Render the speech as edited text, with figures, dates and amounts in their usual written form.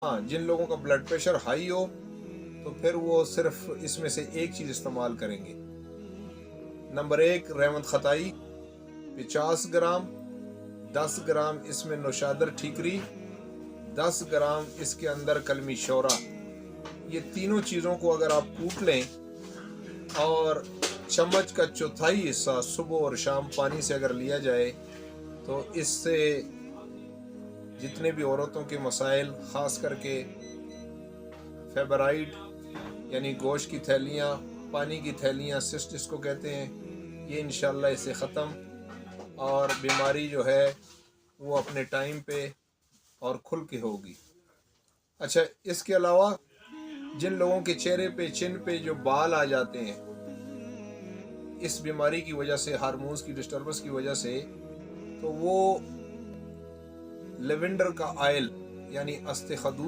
ہاں، جن لوگوں کا بلڈ پریشر ہائی ہو تو پھر وہ صرف اس میں سے ایک چیز استعمال کریں گے۔ نمبر 1 رحمت خطائی 50 گرام، 10 گرام اس میں نوشادر ٹھیکری، 10 گرام اس کے اندر کلمی شورا۔ یہ تینوں چیزوں کو اگر آپ کوٹ لیں اور چمچ کا چوتھائی حصہ صبح اور شام پانی سے اگر لیا جائے تو اس سے جتنے بھی عورتوں کے مسائل، خاص کر کے فیبرائڈ یعنی گوشت کی تھیلیاں، پانی کی تھیلیاں، سسٹ جس کو کہتے ہیں، یہ انشاءاللہ اس سے ختم، اور بیماری جو ہے وہ اپنے ٹائم پہ اور کھل کے ہوگی۔ اچھا، اس کے علاوہ جن لوگوں کے چہرے پہ، چن پہ جو بال آ جاتے ہیں اس بیماری کی وجہ سے، ہارمونز کی ڈسٹربنس کی وجہ سے، تو وہ لیونڈر کا آئل یعنی استخدوس